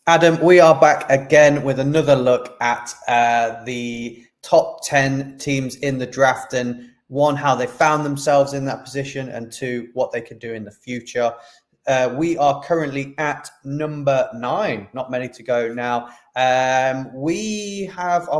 Adam, we are back again with another look at the top 10 teams in the draft, and one, how they found themselves in that position, and two, what they could do in the future. We are currently at number 9, not many to go now. I'll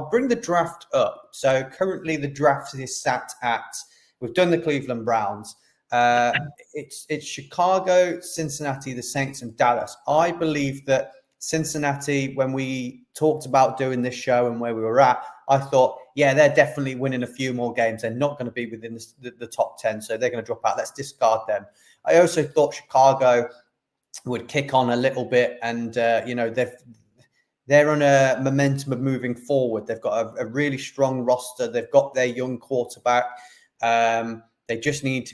bring the draft up. So currently the draft is sat at, we've done the Cleveland Browns. It's Chicago, Cincinnati, the Saints, and Dallas. I believe that Cincinnati, when we talked about doing this show and where we were at, I thought, yeah, they're definitely winning a few more games. They're not going to be within the top 10, so they're going to drop out. Let's discard them. I also thought Chicago would kick on a little bit, and they're on a momentum of moving forward. They've got a really strong roster. They've got their young quarterback. They just need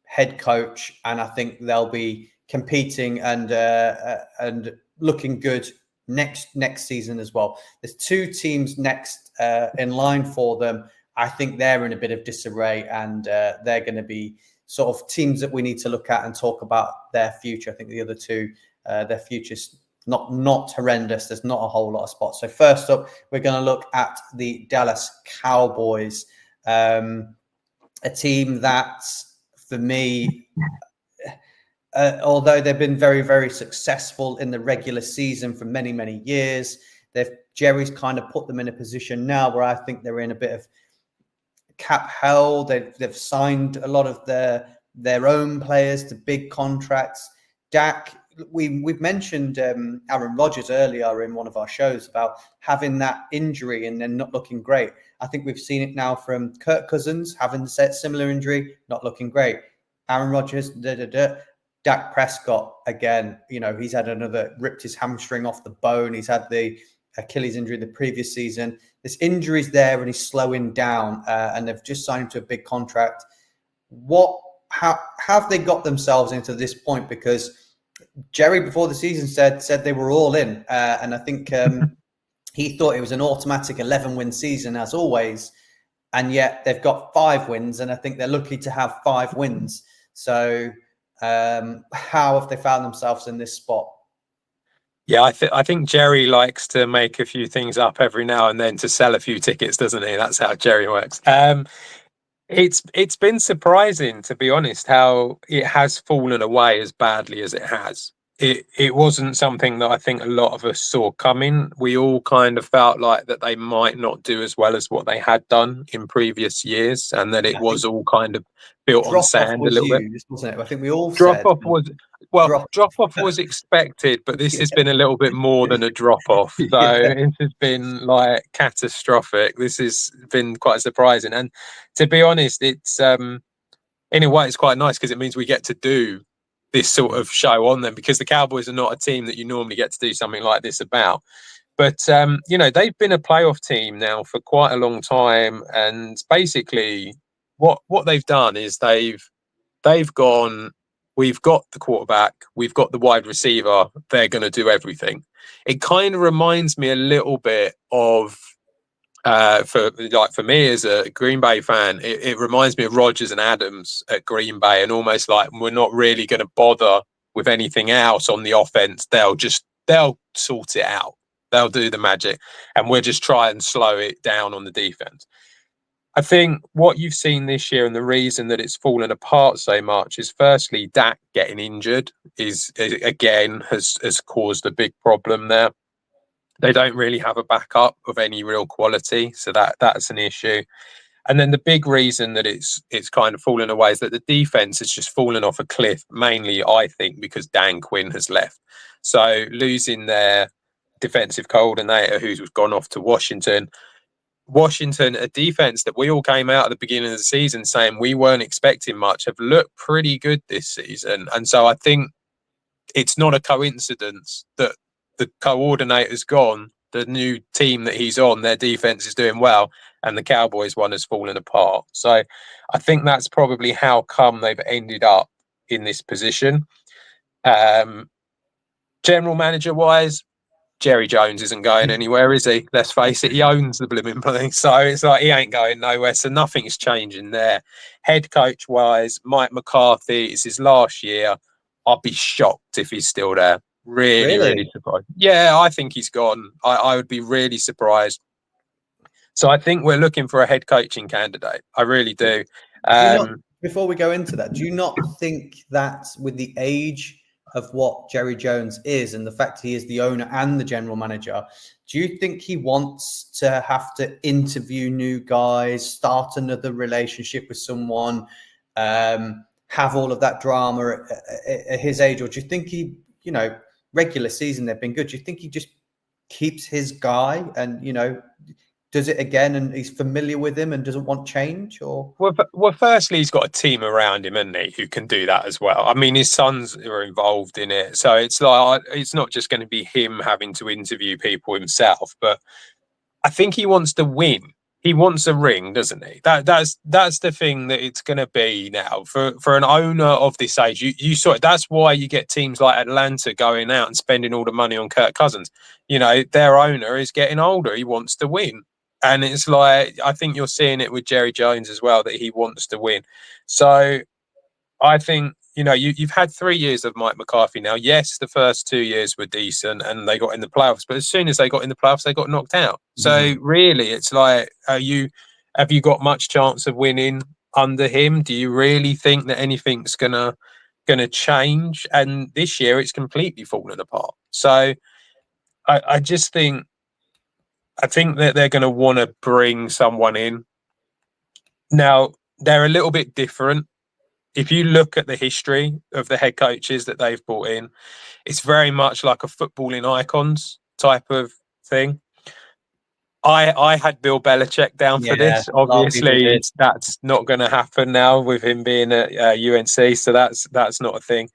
head coach, and I think they'll be competing and looking good next season as well. There's 2 teams next in line for them. I think they're in a bit of disarray, and they're going to be sort of teams that we need to look at and talk about their future. I think the other 2, their future's not horrendous. There's not a whole lot of spots. So first up, we're going to look at the Dallas Cowboys, a team that, for me, although they've been very, very successful in the regular season for many, many years, Jerry's kind of put them in a position now where I think they're in a bit of cap hell. They've signed a lot of their own players to big contracts. Dak, we've mentioned Aaron Rodgers earlier in one of our shows about having that injury and then not looking great. I think we've seen it now from Kirk Cousins having a similar injury, not looking great. Aaron Rodgers, Dak Prescott, again, he's had ripped his hamstring off the bone. He's had the Achilles injury the previous season. This injury's there and he's slowing down, and they've just signed him to a big contract. How have they got themselves into this point? Because Jerry, before the season, said they were all in, and I think he thought it was an automatic 11-win season as always, and yet they've got 5 wins, and I think they're lucky to have 5 wins. So how have they found themselves in this spot? Yeah, I think Jerry likes to make a few things up every now and then to sell a few tickets, doesn't he? That's how Jerry works. It's been surprising, to be honest, how it has fallen away as badly as it has. It wasn't something that I think a lot of us saw coming. We all kind of felt like that they might not do as well as what they had done in previous years, and that it was all kind of built on sand a little bit. Wasn't it? I think we all drop off was expected, but this has been a little bit more than a drop off. So it has been like catastrophic. This has been quite surprising, and to be honest, it's in a way it's quite nice because it means we get to do this sort of show on them, because the Cowboys are not a team that you normally get to do something like this about. But they've been a playoff team now for quite a long time, and basically what they've done is they've gone, we've got the quarterback, we've got the wide receiver, they're going to do everything. It kind of reminds me a little bit of for me as a Green Bay fan, it reminds me of Rodgers and Adams at Green Bay, and almost like we're not really going to bother with anything else on the offense. They'll sort it out. They'll do the magic, and we'll just try and slow it down on the defense. I think what you've seen this year, and the reason that it's fallen apart so much, is firstly Dak getting injured has caused a big problem there. They don't really have a backup of any real quality, so that's an issue. And then the big reason that it's kind of fallen away is that the defense has just fallen off a cliff, mainly, I think, because Dan Quinn has left. So losing their defensive coordinator, who's gone off to Washington, a defense that we all came out at the beginning of the season saying we weren't expecting much, have looked pretty good this season. And so I think it's not a coincidence that the coordinator's gone, the new team that he's on, their defense is doing well, and the Cowboys one has fallen apart. So I think that's probably how come they've ended up in this position. General manager wise, Jerry Jones isn't going anywhere, is he? Let's face it, he owns the blooming place. So it's like he ain't going nowhere. So nothing's changing there. Head coach wise, Mike McCarthy, it's his last year. I'd be shocked if he's still there. Really, Really? really surprised. Yeah, I think he's gone. I would be really surprised. So I think we're looking for a head coaching candidate. I really do. Do you not, before we go into that, do you not think that with the age of what Jerry Jones is and the fact he is the owner and the general manager, do you think he wants to have to interview new guys, start another relationship with someone, have all of that drama at his age? Or do you think he, regular season, they've been good. Do you think he just keeps his guy and, does it again and he's familiar with him and doesn't want change? Or Well, firstly, he's got a team around him, hasn't he, who can do that as well. I mean, his sons are involved in it, so it's like it's not just going to be him having to interview people himself. But I think he wants to win. He wants a ring, doesn't he? That's the thing that it's going to be now for an owner of this age. You saw it. That's why you get teams like Atlanta going out and spending all the money on Kirk Cousins. Their owner is getting older. He wants to win. And it's like, I think you're seeing it with Jerry Jones as well, that he wants to win. So I think, you've had 3 years of Mike McCarthy now. Yes, the first 2 years were decent and they got in the playoffs, but as soon as they got in the playoffs, they got knocked out. So really, it's like, have you got much chance of winning under him? Do you really think that anything's gonna change? And this year, it's completely fallen apart. So I just think. I think that they're going to want to bring someone in. Now, they're a little bit different. If you look at the history of the head coaches that they've brought in, it's very much like a footballing icons type of thing. I had Bill Belichick down for yeah, this. a lot of people Obviously, did. that's not going to happen now with him being at UNC, so that's not a thing.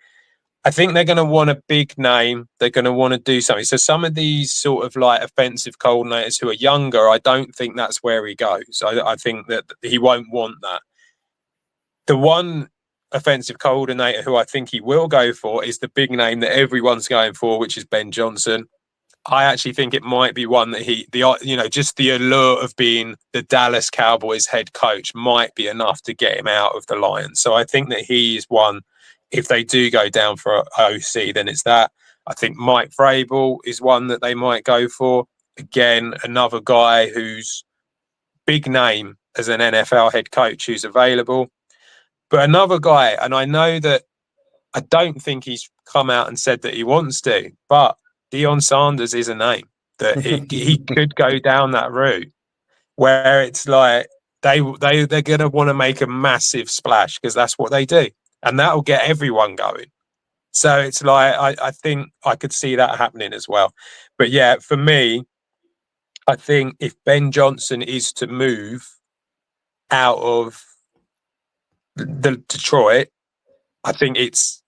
I think they're going to want a big name. They're going to want to do something. So some of these sort of like offensive coordinators who are younger, I don't think that's where he goes. I think that he won't want that. The one offensive coordinator who I think he will go for is the big name that everyone's going for, which is Ben Johnson. I actually think it might be one that just the allure of being the Dallas Cowboys head coach might be enough to get him out of the Lions. So I think that he is one. If they do go down for OC, then it's that. I think Mike Vrabel is one that they might go for. Again, another guy who's big name as an NFL head coach who's available. But another guy, and I know that I don't think he's come out and said that he wants to, but Deion Sanders is a name that he could go down that route where it's like they're going to want to make a massive splash because that's what they do, and that'll get everyone going. So it's like I think I could see that happening as well. But yeah, for me, I think if Ben Johnson is to move out of the Detroit, I think it's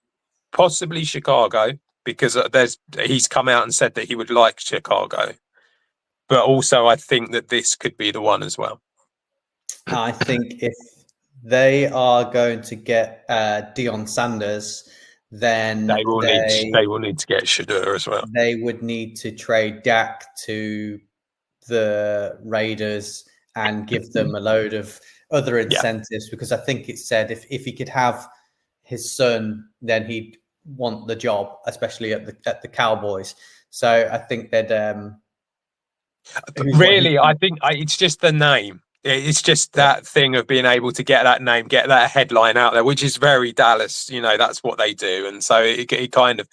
possibly Chicago because he's come out and said that he would like Chicago. But also, I think that this could be the one as well. I think if they are going to get Deion Sanders, then They will need to get Shador as well. They would need to trade Dak to the Raiders and give them a load of other incentives because I think it said if he could have his son, then he'd want the job, especially at the Cowboys. So I think that really, I think it's just the name. It's just that thing of being able to get that name, get that headline out there, which is very Dallas. That's what they do, and so it kind of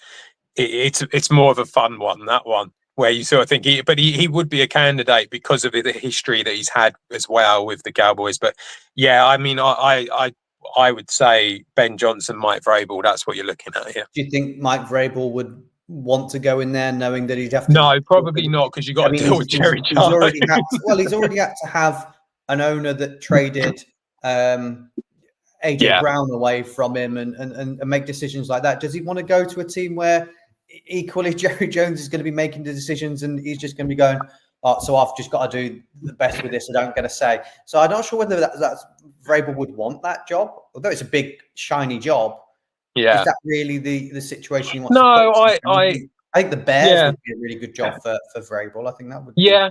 it's more of a fun one. That one where you sort of think he would be a candidate because of the history that he's had as well with the Cowboys. But yeah, I mean, I would say Ben Johnson, Mike Vrabel. That's what you're looking at here. Do you think Mike Vrabel would want to go in there knowing that he'd have to? No, probably not, because you got to deal with Jerry Jones. He's already had to have an owner that traded AJ Brown away from him and make decisions like that. Does he want to go to a team where equally Jerry Jones is going to be making the decisions and he's just going to be going, oh, so I've just got to do the best with this. I don't get a say. So I'm not sure whether that's Vrabel would want that job, although it's a big shiny job. Yeah, is that really the situation he wants? No, I think the Bears would be a really good job for Vrabel. I think that would be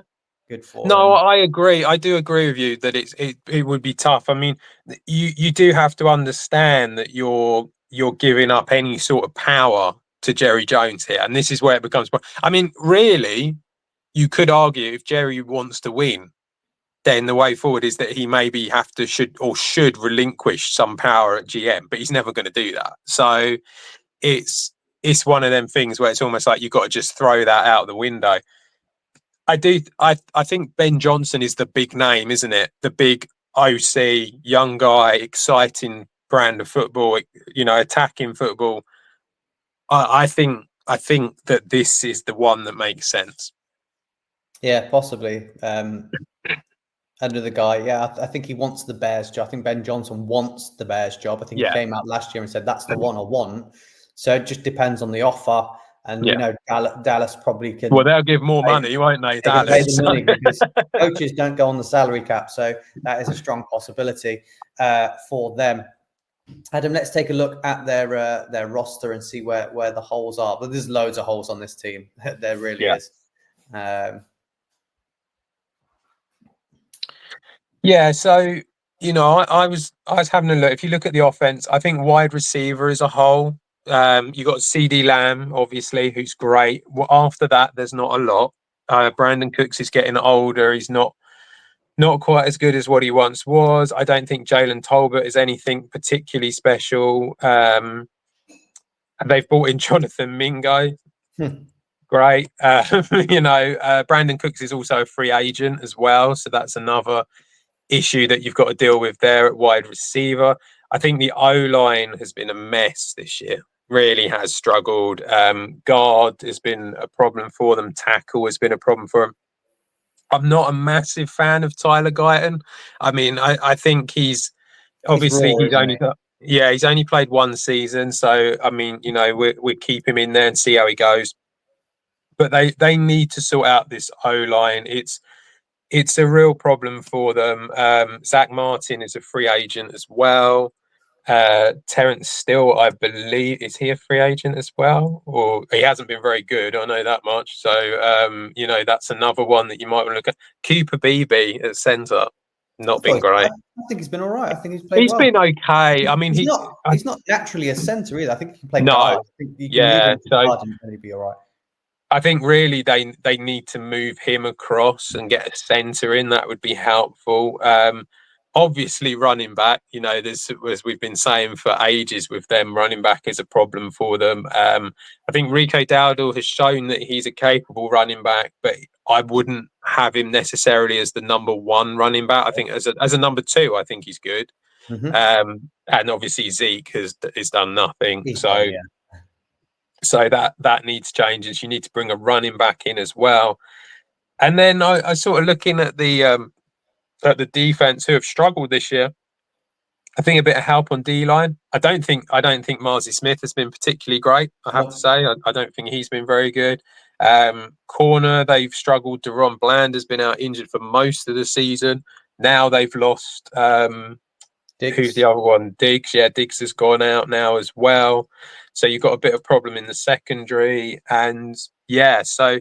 good for him. I agree. I do agree with you that it would be tough. I mean, you do have to understand that you're giving up any sort of power to Jerry Jones here, and this is where it becomes. I mean, really, you could argue if Jerry wants to win, then the way forward is that he maybe should relinquish some power at GM, but he's never going to do that. So it's one of them things where it's almost like you've got to just throw that out the window. I think Ben Johnson is the big name, isn't it? The big OC, young guy, exciting brand of football, attacking football. I think that this is the one that makes sense. Yeah, possibly. Another guy, yeah, I think he wants the Bears job. I think Ben Johnson wants the Bears job. I think he came out last year and said, that's the one I want. So it just depends on the offer. And we know Dallas probably can. Well, they'll give more money, won't they? They can pay the money because coaches don't go on the salary cap. So that is a strong possibility for them. Adam, let's take a look at their roster and see where the holes are. But there's loads of holes on this team. There really is. So I was having a look. If you look at the offense, I think wide receiver as a whole, you got CD Lamb, obviously, who's great. Well, after that, there's not a lot. Brandon Cooks is getting older. He's not quite as good as what he once was. I don't think Jalen Tolbert is anything particularly special. They've brought in Jonathan Mingo. Great. Brandon Cooks is also a free agent as well. So that's another issue that you've got to deal with there at wide receiver. I think the O-line has been a mess this year. Really has struggled. Guard has been a problem for them. Tackle has been a problem for them. I'm not a massive fan of Tyler Guyton. I mean, I think he's obviously he's only played one season. So, I mean, we keep him in there and see how he goes. But they need to sort out this O-line. It's a real problem for them. Zach Martin is a free agent as well. Terrence Steele, I believe, is he a free agent as well? Or he hasn't been very good, I know that much. So, that's another one that you might want to look at. Cooper Beebe at centre, not been great. I think he's been all right. I think he's played He's been okay. I mean, he's not naturally a centre either. I think he can play guard. I think you can move him to guard and he'd be all right. I think really they need to move him across and get a centre in. That would be helpful. Obviously, running back, there's, as we've been saying for ages with them, running back is a problem for them. I think Rico Dowdle has shown that he's a capable running back, but I wouldn't have him necessarily as the number one running back. I think as a number two, I think he's good. And obviously Zeke has done nothing. So that needs changes. You need to bring a running back in as well. And then I sort of looking at the defense who have struggled this year. I think a bit of help on D-line. I don't think Marzi Smith has been particularly great. I have to say, I don't think he's been very good. Corner, they've struggled. Deron Bland has been out injured for most of the season. Now they've lost. Who's the other one? Diggs. Yeah, Diggs has gone out now as well. So you've got a bit of problem in the secondary, and so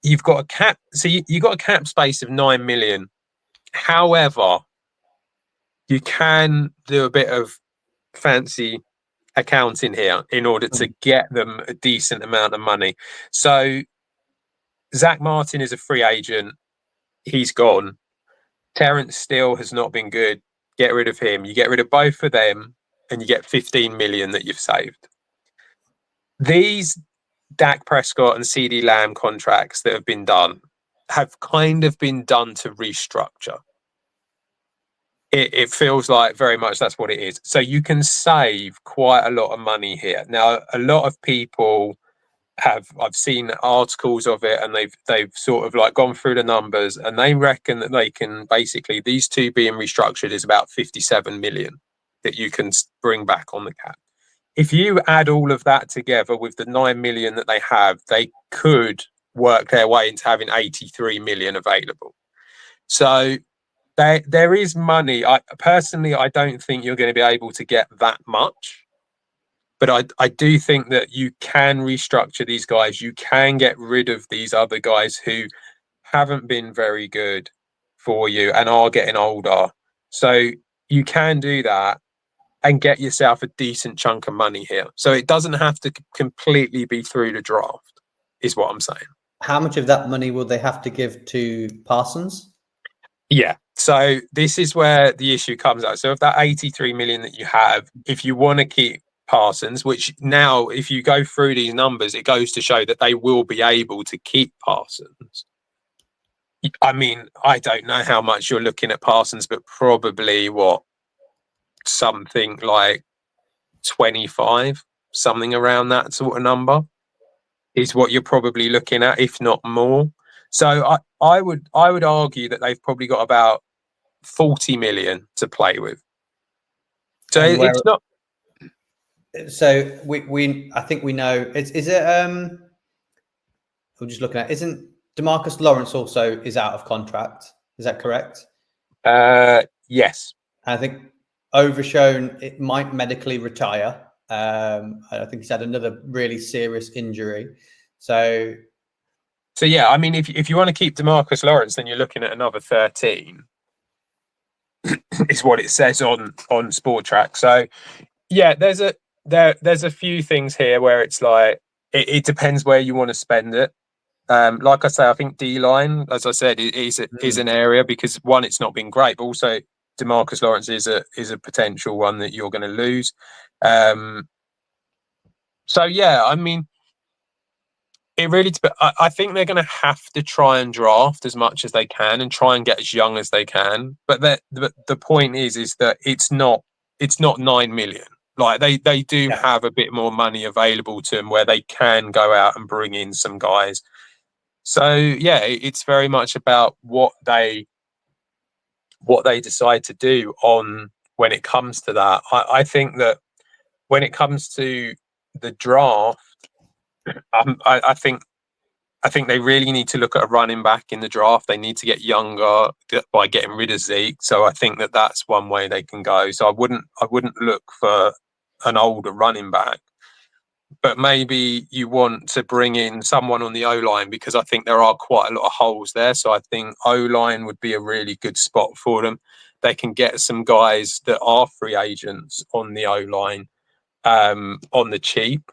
you've got a cap. So you've got a cap space of $9 million. However, you can do a bit of fancy accounting here in order to get them a decent amount of money. So Zach Martin is a free agent. He's gone. Terrence Steele has not been good. Get rid of him. You get rid of both of them and you get 15 million that you've saved. These Dak Prescott and CD Lamb contracts that have been done have kind of been done to restructure. It feels like very much that's what it is. So you can save quite a lot of money here. Now, a lot of people I've seen articles of it, and they've sort of like gone through the numbers, and they reckon that they can basically, these two being restructured is about 57 million that you can bring back on the cap. If you add all of that together with the 9 million that they have, they could work their way into having 83 million available. So there is money. I don't think you're going to be able to get that much. But I do think that you can restructure these guys. You can get rid of these other guys who haven't been very good for you and are getting older. So you can do that. and get yourself a decent chunk of money here. So it doesn't have to completely be through the draft, is what I'm saying. How much of that money will they have to give to Parsons? Yeah. So this is where the issue comes out. So of that 83 million that you have, if you want to keep Parsons, which now, if you go through these numbers, it goes to show that they will be able to keep Parsons. I mean, I don't know how much you're looking at Parsons, but probably something like 25, something around that sort of number is what you're probably looking at, if not more. So I would argue that they've probably got about 40 million to play with. So it's not. So we I think we know. Is it? We're just looking at. Isn't DeMarcus Lawrence also is out of contract? Is that correct? Yes. I think Overshone it might medically retire. I think he's had another really serious injury. So yeah, I mean, if you want to keep DeMarcus Lawrence, then you're looking at another 13. Is what it says on Sport Track. So yeah, there's a few things here where it's like it depends where you want to spend it. Like I say, I think D-line, as I said, is an area because one, it's not been great, but also DeMarcus Lawrence is a potential one that you're going to lose. So yeah, I mean, it really. I think they're going to have to try and draft as much as they can and try and get as young as they can. But the point is that it's not 9 million. Like they do have a bit more money available to them where they can go out and bring in some guys. So yeah, it's very much about what they decide to do on when it comes to that. I think that when it comes to the draft, I think they really need to look at a running back in the draft. They need to get younger by getting rid of Zeke. So I think that that's one way they can go. So I wouldn't look for an older running back. But maybe you want to bring in someone on the O-line because I think there are quite a lot of holes there. So I think O-line would be a really good spot for them. They can get some guys that are free agents on the O-line on the cheap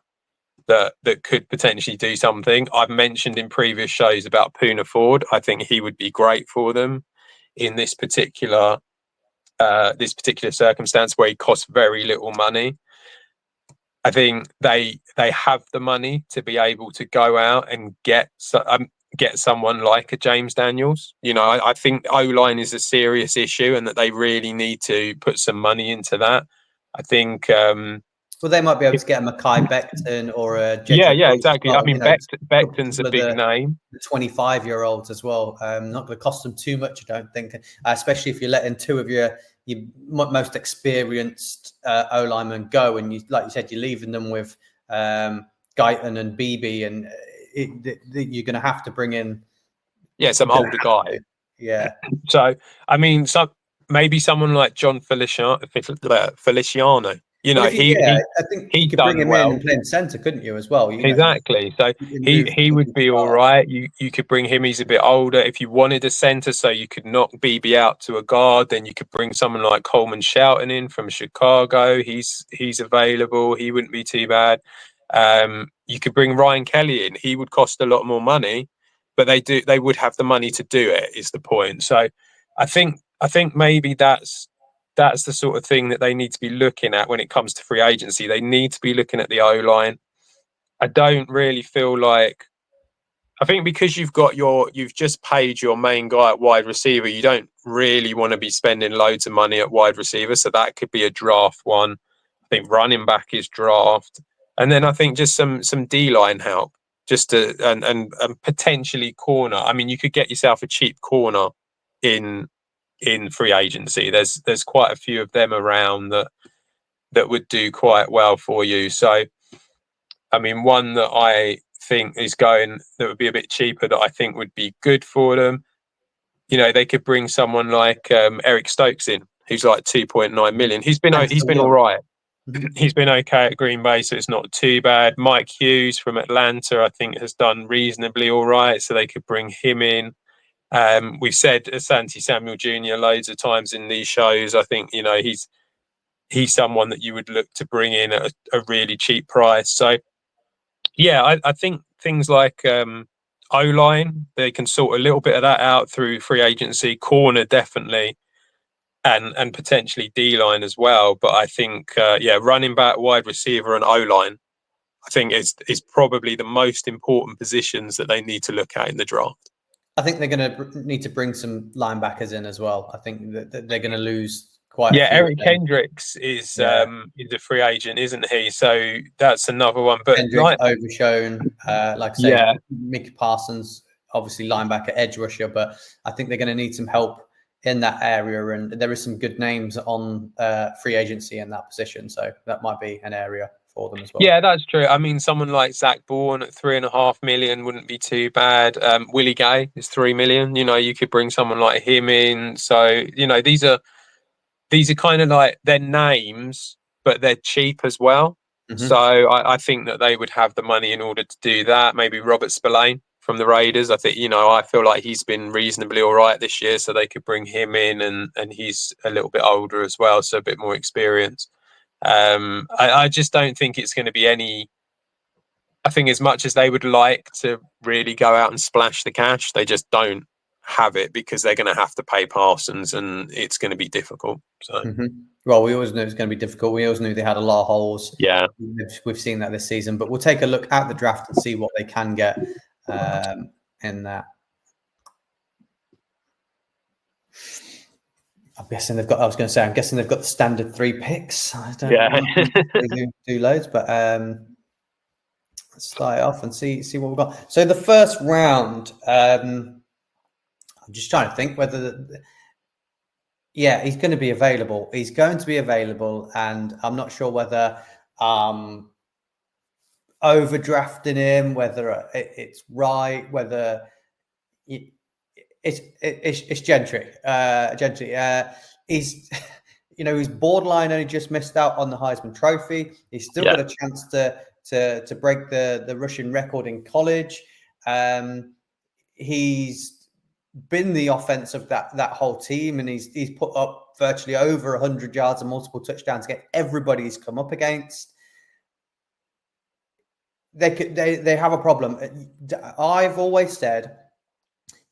that could potentially do something. I've mentioned in previous shows about Poona Ford. I think he would be great for them in this particular circumstance where he costs very little money. I think they have the money to be able to go out and get someone like a James Daniels. You know, I think O-line is a serious issue and that they really need to put some money into that. I think. Well, they might be able to get a Mekhi Becton or a Exactly. Well. I mean, Becton's a big name. The 25-year-olds as well. Not going to cost them too much, I don't think. Especially if you're letting two of your most experienced O-linemen go, and like you said, you're leaving them with Guyton and Beebe, and you're going to have to bring in some older guy. Yeah. So I mean, maybe someone like John Feliciano. You know, I think you could bring him in and play in centre, couldn't you, as well? Exactly. So he would be all right. You could bring him. He's a bit older. If you wanted a centre, so you could knock BB out to a guard, then you could bring someone like Coleman Shelton in from Chicago. He's available. He wouldn't be too bad. You could bring Ryan Kelly in. He would cost a lot more money, but they would have the money to do it. Is the point? So I think maybe that's the sort of thing that they need to be looking at when it comes to free agency. They need to be looking at the O-line. I don't really feel like. I think because you've just paid your main guy at wide receiver, you don't really want to be spending loads of money at wide receiver. So that could be a draft one. I think running back is draft, and then I think just some D-line help, just to and potentially corner. I mean, you could get yourself a cheap corner in free agency. There's quite a few of them around that would do quite well for you. So, I mean, one that I think is going that would be a bit cheaper that I think would be good for them. You know, they could bring someone like Eric Stokes in, who's like 2.9 million. He's been all right. He's been okay at Green Bay, so it's not too bad. Mike Hughes from Atlanta, I think, has done reasonably all right, so they could bring him in. We've said Asante Samuel Jr. loads of times in these shows. I think, you know, he's someone that you would look to bring in at a really cheap price. So, yeah, I think things like O-line, they can sort a little bit of that out through free agency, corner definitely, and potentially D-line as well. But I think, running back, wide receiver, and O-line, I think is probably the most important positions that they need to look at in the draft. I think they're going to need to bring some linebackers in as well. I think that they're going to lose quite a few. Eric Kendricks is a free agent, isn't he? So that's another one. But Kendricks, Overshown, like I say, yeah, Mickey Parsons, obviously linebacker, edge rusher. But I think they're going to need some help in that area, and there is some good names on free agency in that position. So that might be an area for them as well. Yeah, that's true. I mean, someone like Zach Bourne at $3.5 million wouldn't be too bad. Willie Gay is $3 million. You know, you could bring someone like him in. So, you know, these are kind of like their names, but they're cheap as well. Mm-hmm. So I think that they would have the money in order to do that. Maybe Robert Spillane from the Raiders. I think, you know, I feel like he's been reasonably all right this year, so they could bring him in, and he's a little bit older as well, so a bit more experience. I just don't think it's going to be any. I think as much as they would like to really go out and splash the cash, they just don't have it because they're going to have to pay Parsons, and it's going to be difficult. So, well, we always knew it was going to be difficult. We always knew they had a lot of holes. Yeah, we've seen that this season. But we'll take a look at the draft and see what they can get in that. I'm guessing they've got. I was going to say, I'm guessing they've got the standard 3 picks. I don't know. They do loads, but let's start it off and see what we've got. So the first round, I'm just trying to think whether. He's going to be available. He's going to be available, and I'm not sure whether overdrafting him, whether it's right, whether it's Gentry. He's, you know, he's borderline only just missed out on the Heisman Trophy. He's still got a chance to break the Russian record in college. He's been the offense of that whole team, and he's put up virtually over 100 yards and multiple touchdowns against everybody he's come up against. They have a problem. I've always said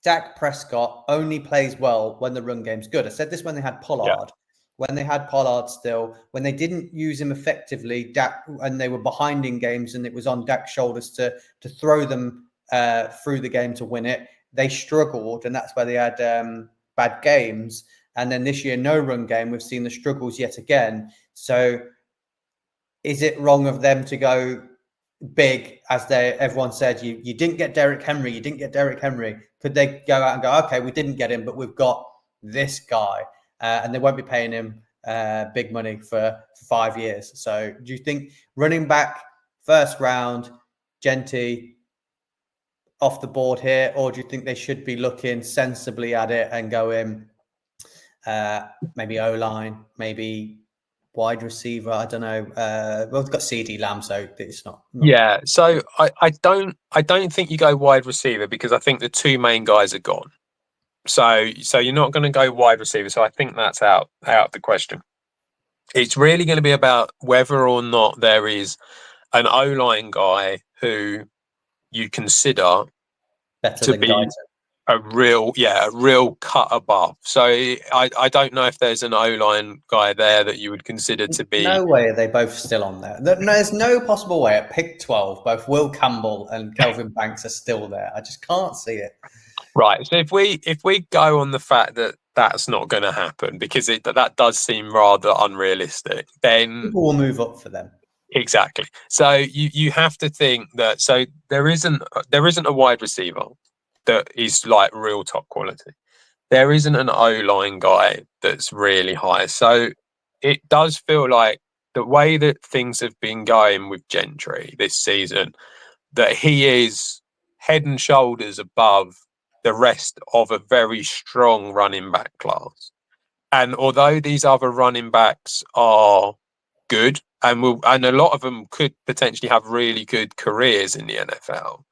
Dak Prescott only plays well when the run game's good. I said this when they had Pollard. When they had Pollard still, when they didn't use him effectively, Dak, and they were behind in games, and it was on Dak's shoulders to throw them through the game to win it. They struggled, and that's where they had bad games. And then this year, no run game. We've seen the struggles yet again. So is it wrong of them to go big, as everyone said, you didn't get Derrick Henry, you didn't get Derrick Henry? Could they go out and go, okay, we didn't get him, but we've got this guy, and they won't be paying him big money for 5 years? So do you think running back first round, Genty, off the board here, or do you think they should be looking sensibly at it and going maybe O-line, maybe wide receiver? I don't know. Well, we've got CD Lamb, so it's not. Yeah, so I don't think you go wide receiver, because I think the 2 main guys are gone. So you're not going to go wide receiver. So I think that's out of the question. It's really going to be about whether or not there is an O-line guy who you consider better to than be Guyton. a real cut above. So I don't know if there's an O-line guy there that you would consider to be. No way are they both still on there. There's no possible way at pick 12 both Will Campbell and Kelvin Banks are still there. I just can't see it. Right. So if we go on the fact that that's not going to happen, because that does seem rather unrealistic, then people will move up for them. Exactly. So you have to think that, so there isn't a wide receiver that is like real top quality. There isn't an O-line guy that's really high. So it does feel like the way that things have been going with Gentry this season, that he is head and shoulders above the rest of a very strong running back class. And although these other running backs are good, and a lot of them could potentially have really good careers in the NFL,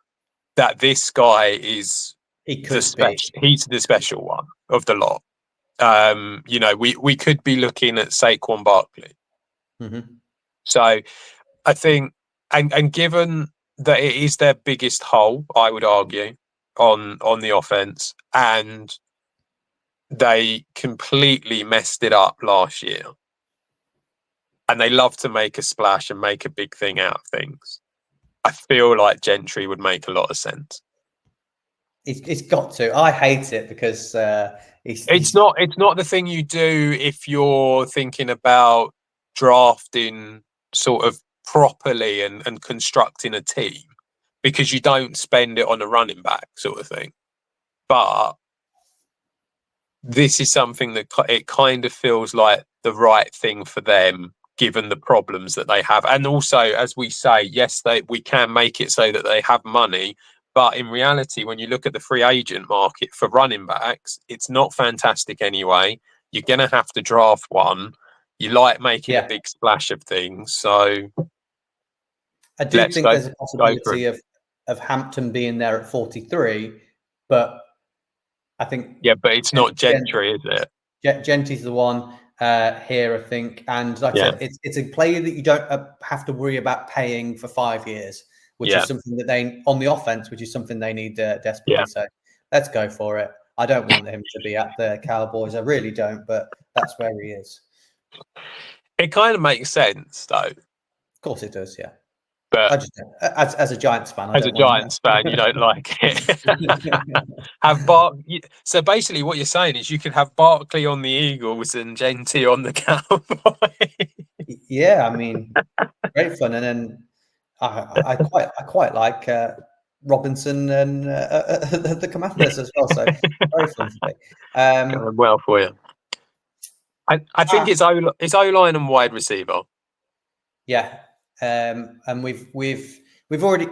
that this guy is he's the special one of the lot. You know, we could be looking at Saquon Barkley Mm-hmm. So I think, and given that it is their biggest hole, I would argue, on the offense, and they completely messed it up last year, and they love to make a splash and make a big thing out of things. I feel like Gentry would make a lot of sense. He's got to. I hate it because It's not the thing you do if you're thinking about drafting sort of properly and constructing a team, because you don't spend it on a running back sort of thing. But this is something that it kind of feels like the right thing for them, given the problems that they have. And also, as we say, yes, we can make it so that they have money. But in reality, when you look at the free agent market for running backs, it's not fantastic anyway. You're going to have to draft one. You like making a big splash of things. So I do think there's a possibility of Hampton being there at 43, but I think... Yeah, but it's not Gentry, is it? Gentry's the one here, I think. And like I said, it's a player that you don't have to worry about paying for 5 years, which is something that they, on the offense, which is something they need desperately. So let's go for it. I don't want him to be at the Cowboys. I really don't, but that's where he is. It kind of makes sense, though. Of course it does, yeah. But I just, as a Giants fan, as a Giants fan, you don't like it. So basically, what you're saying is you could have Barkley on the Eagles and Gentry on the Cowboys. Yeah, I mean, great fun. And then I quite like Robinson and the Commanders as well. So very fun for me. Going well for you. I think it's O-line and wide receiver. Yeah, and we've already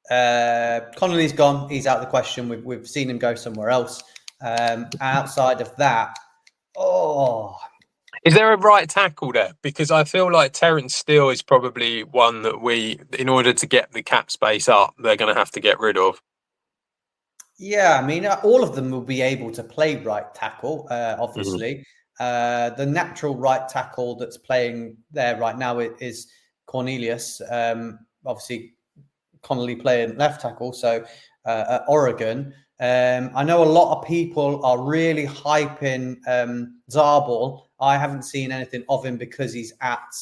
Connolly's gone. He's out of the question. We've seen him go somewhere else. Outside of that, is there a right tackle there? Because I feel like Terrence Steele is probably one that in order to get the cap space up, they're going to have to get rid of. Yeah, I mean, all of them will be able to play right tackle, obviously. Mm-hmm. The natural right tackle that's playing there right now is Cornelius. Obviously, Connolly playing left tackle, so at Oregon. I know a lot of people are really hyping Zarbal. I haven't seen anything of him because he's at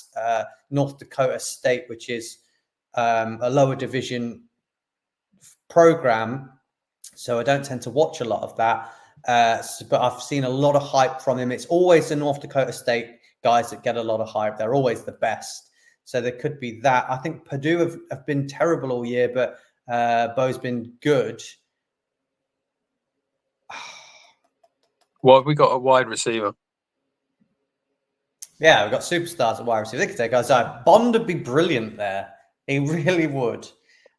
North Dakota State, which is a lower division program. So I don't tend to watch a lot of that. But I've seen a lot of hype from him. It's always the North Dakota State guys that get a lot of hype. They're always the best. So there could be that. I think Purdue have been terrible all year, but Bo's been good. What have we got? A wide receiver? Yeah, we've got superstars at wide receiver. They could take Isaiah Bond would be brilliant there. He really would.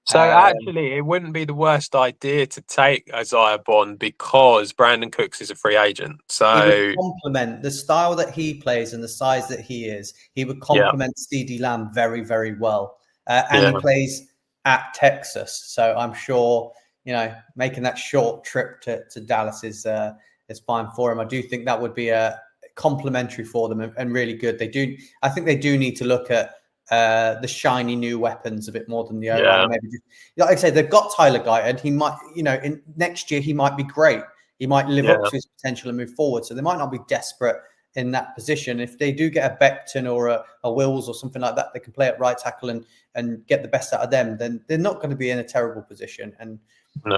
So actually, it wouldn't be the worst idea to take Isaiah Bond because Brandon Cooks is a free agent. So he would complement the style that he plays and the size that he is. He would complement CeeDee Lamb very, very well. And he plays at Texas, so I'm sure making that short trip to Dallas is fine for him. I do think that would be a complementary for them and really good. I think they do need to look at the shiny new weapons a bit more than the O-line. Maybe just, like I say, they've got Tyler Guyton. He might, in next year he might be great. He might live up to his potential and move forward. So they might not be desperate in that position. If they do get a Becton or a Wills or something like that, they can play at right tackle and get the best out of them. Then they're not going to be in a terrible position. And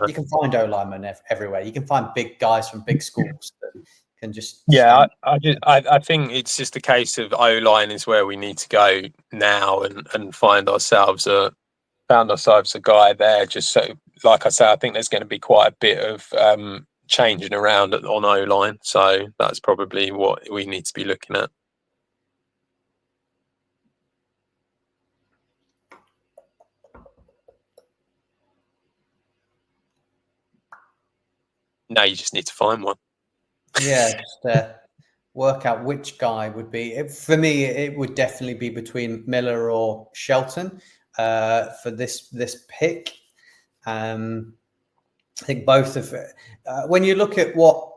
you can find O-linemen everywhere. You can find big guys from big schools that can just I think it's just a case of O-line is where we need to go now and find ourselves a guy there. Just so, like I say, I think there's going to be quite a bit of changing around on O-line, so that's probably what we need to be looking at. No, you just need to find one. Yeah, just work out which guy would be. For me, it would definitely be between Miller or Shelton for this pick. I think both of when you look at what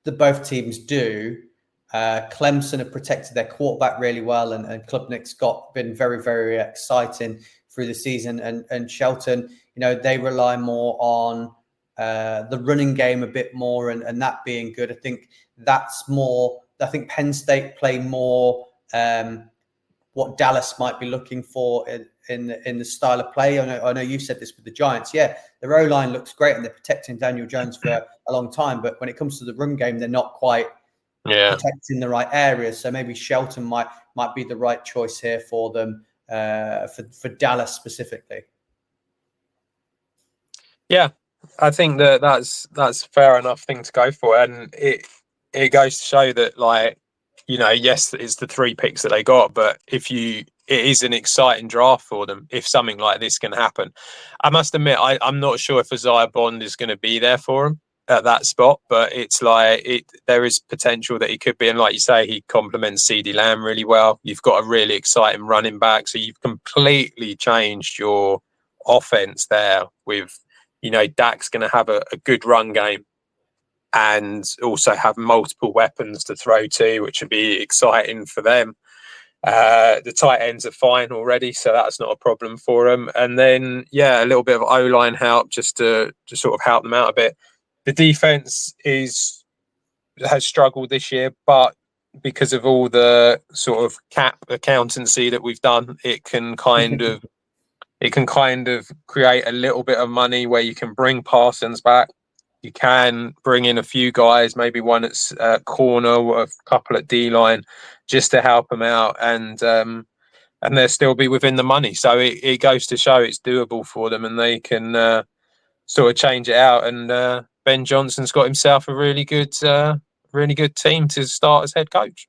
both teams do, Clemson have protected their quarterback really well, and Klubnik's been very, very exciting through the season. And Shelton, they rely more on the running game a bit more, and that being good. I think that's more. I think Penn State play more what Dallas might be looking for in the style of play. I know you said this with the Giants. Yeah, their O-line looks great, and they're protecting Daniel Jones for a long time. But when it comes to the run game, they're not quite protecting the right areas. So maybe Shelton might be the right choice here for them, for Dallas specifically. Yeah, I think that's a fair enough thing to go for, and it goes to show that, like, yes, it's the 3 picks that they got, but it is an exciting draft for them if something like this can happen. I must admit, I'm not sure if Isaiah Bond is going to be there for him at that spot, but it's like there is potential that he could be, and like you say, he complements CeeDee Lamb really well. You've got a really exciting running back, so you've completely changed your offense there with. Dak's going to have a good run game and also have multiple weapons to throw to, which would be exciting for them. The tight ends are fine already, so that's not a problem for them. And then, a little bit of O-line help just to sort of help them out a bit. The defense has struggled this year, but because of all the sort of cap accountancy that we've done, it can kind of create a little bit of money where you can bring Parsons back. You can bring in a few guys, maybe one at corner or a couple at D-line, just to help them out, and they'll still be within the money. So it goes to show it's doable for them, and they can sort of change it out. And Ben Johnson's got himself a really good team to start as head coach.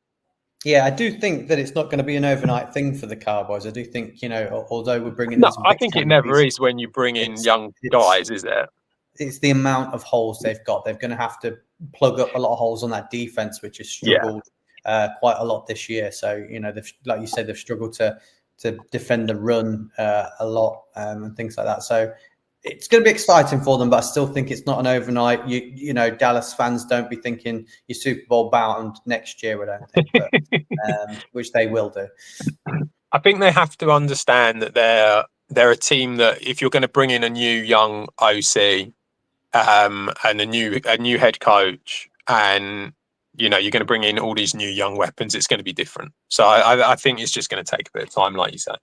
Yeah, I do think that it's not going to be an overnight thing for the Cowboys. I do think, although we're bringing in some I think it never is when you bring in young guys, is it? It's the amount of holes they've got. They're going to have to plug up a lot of holes on that defense, which has struggled quite a lot this year. So, like you said, they've struggled to defend the run a lot and things like that. So it's going to be exciting for them, but I still think it's not an overnight. Dallas fans, don't be thinking you're Super Bowl bound next year, I don't think, but, which they will do. I think they have to understand that they're a team that if you're going to bring in a new young OC and a new head coach, and you're going to bring in all these new young weapons, it's going to be different. So I think it's just going to take a bit of time, like you say.